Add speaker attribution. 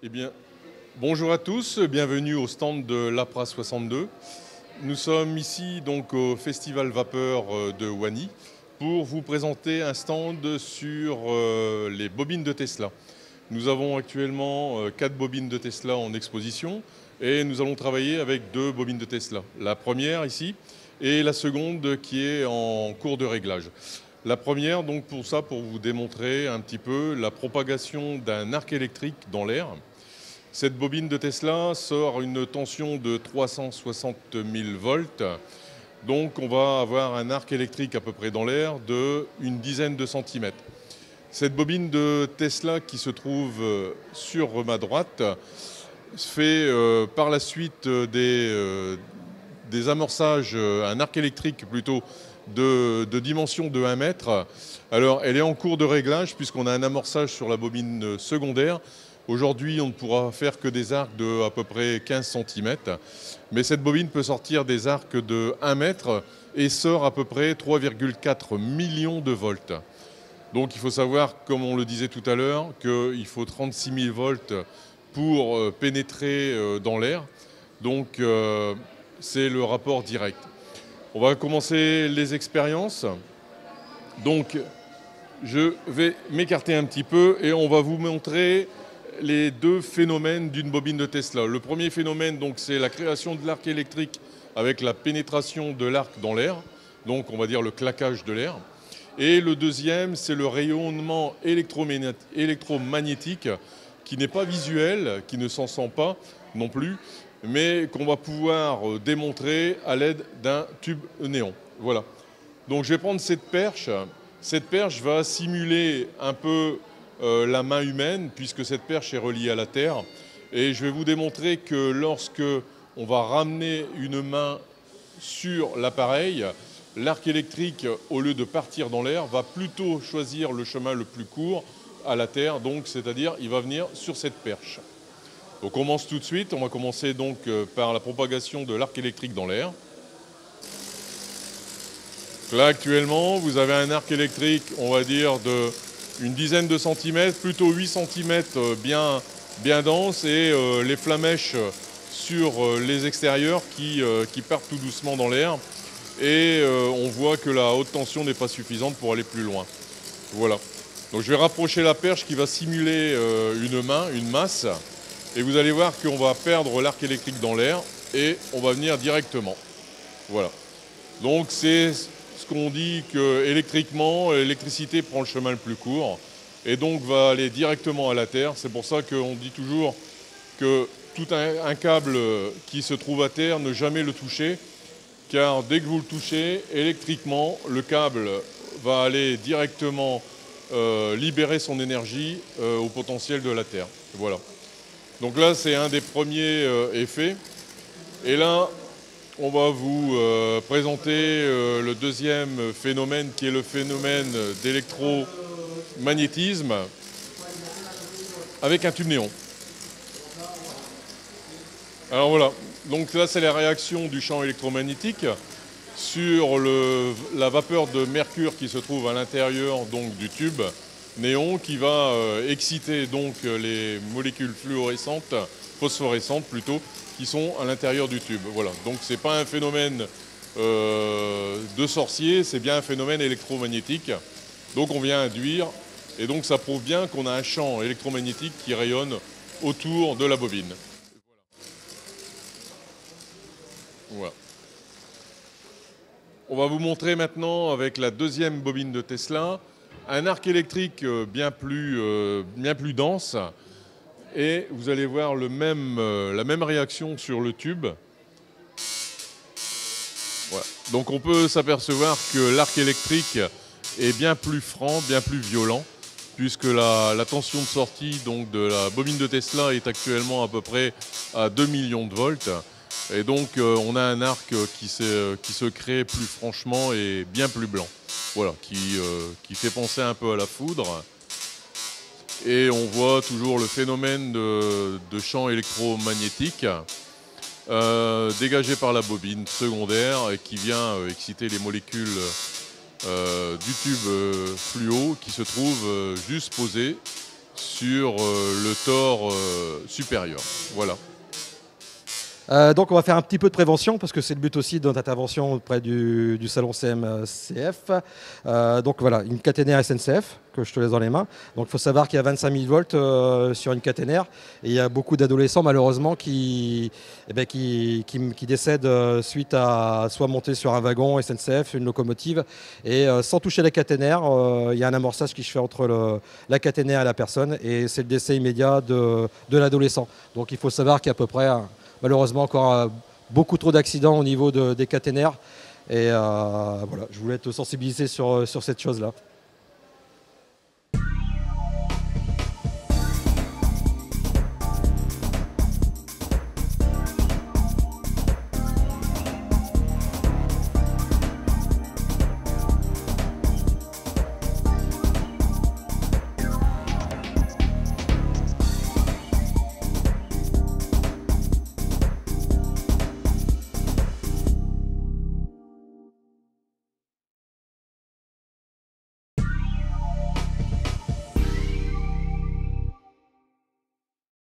Speaker 1: Eh bien, bonjour à tous, bienvenue au stand de l'APRA 62. Nous sommes ici donc au Festival Vapeur de Wany pour vous présenter un stand sur les bobines de Tesla. Nous avons actuellement 4 bobines de Tesla en exposition et nous allons travailler avec 2 bobines de Tesla. La première ici et la seconde qui est en cours de réglage. La première, donc pour vous démontrer un petit peu la propagation d'un arc électrique dans l'air. Cette bobine de Tesla sort une tension de 360 000 volts. Donc on va avoir un arc électrique à peu près dans l'air de une dizaine de centimètres. Cette bobine de Tesla qui se trouve sur ma droite fait par la suite des amorçages, un arc électrique plutôt de dimension de 1 mètre. Alors elle est en cours de réglage puisqu'on a un amorçage sur la bobine secondaire. Aujourd'hui, on ne pourra faire que des arcs de à peu près 15 cm, mais cette bobine peut sortir des arcs de 1 mètre et sort à peu près 3,4 millions de volts. Donc il faut savoir, comme on le disait tout à l'heure, qu'il faut 36 000 volts pour pénétrer dans l'air. Donc c'est le rapport direct. On va commencer les expériences. Donc je vais m'écarter un petit peu et on va vous montrer les 2 phénomènes d'une bobine de Tesla. Le premier phénomène, donc, c'est la création de l'arc électrique avec la pénétration de l'arc dans l'air, donc on va dire le claquage de l'air. Et le deuxième, c'est le rayonnement électromagnétique qui n'est pas visuel, qui ne s'en sent pas non plus, mais qu'on va pouvoir démontrer à l'aide d'un tube néon. Voilà. Donc je vais prendre cette perche. Cette perche va simuler un peu la main humaine, puisque cette perche est reliée à la Terre. Et je vais vous démontrer que lorsque on va ramener une main sur l'appareil, l'arc électrique, au lieu de partir dans l'air, va plutôt choisir le chemin le plus court à la Terre, donc c'est-à-dire il va venir sur cette perche. Donc on commence tout de suite. On va commencer donc par la propagation de l'arc électrique dans l'air. Là actuellement, vous avez un arc électrique, on va dire, de une dizaine de centimètres, plutôt 8 cm bien dense, et les flamèches sur les extérieurs qui partent tout doucement dans l'air. Et on voit que la haute tension n'est pas suffisante pour aller plus loin. Voilà. Donc je vais rapprocher la perche qui va simuler une main, une masse. Et vous allez voir qu'on va perdre l'arc électrique dans l'air et on va venir directement. Voilà. Donc c'est ce qu'on dit qu'électriquement, l'électricité prend le chemin le plus court et donc va aller directement à la Terre. C'est pour ça qu'on dit toujours que tout un câble qui se trouve à terre, ne jamais le toucher, car dès que vous le touchez, électriquement, le câble va aller directement libérer son énergie au potentiel de la Terre. Voilà. Donc là, c'est un des premiers effets. Et là, on va vous présenter le deuxième phénomène qui est le phénomène d'électromagnétisme avec un tube néon. Alors voilà, donc là c'est la réaction du champ électromagnétique sur la vapeur de mercure qui se trouve à l'intérieur donc du tube néon qui va exciter donc les molécules fluorescentes, phosphorescentes plutôt, qui sont à l'intérieur du tube. Voilà. Donc ce n'est pas un phénomène de sorcier, c'est bien un phénomène électromagnétique. Donc on vient induire, et donc ça prouve bien qu'on a un champ électromagnétique qui rayonne autour de la bobine. Voilà. On va vous montrer maintenant avec la deuxième bobine de Tesla un arc électrique bien plus dense. Et vous allez voir la même réaction sur le tube. Voilà. Donc on peut s'apercevoir que l'arc électrique est bien plus franc, bien plus violent, puisque la tension de sortie donc, de la bobine de Tesla est actuellement à peu près à 2 millions de volts. Et donc on a un arc qui se crée plus franchement et bien plus blanc. Voilà, qui fait penser un peu à la foudre. Et on voit toujours le phénomène de champ électromagnétique dégagé par la bobine secondaire et qui vient exciter les molécules du tube fluo qui se trouve juste posé sur le tore supérieur. Voilà.
Speaker 2: Donc on va faire un petit peu de prévention parce que c'est le but aussi de notre intervention auprès du salon CMCF. Donc voilà, une caténaire SNCF que je te laisse dans les mains. Donc il faut savoir qu'il y a 25 000 volts sur une caténaire et il y a beaucoup d'adolescents malheureusement qui décèdent suite à soit monter sur un wagon SNCF, une locomotive et sans toucher la caténaire, il y a un amorçage qui se fait entre la caténaire et la personne et c'est le décès immédiat de l'adolescent. Donc il faut savoir qu'il y a à peu près malheureusement encore beaucoup trop d'accidents au niveau des caténaires et voilà, je voulais te sensibiliser sur cette chose-là.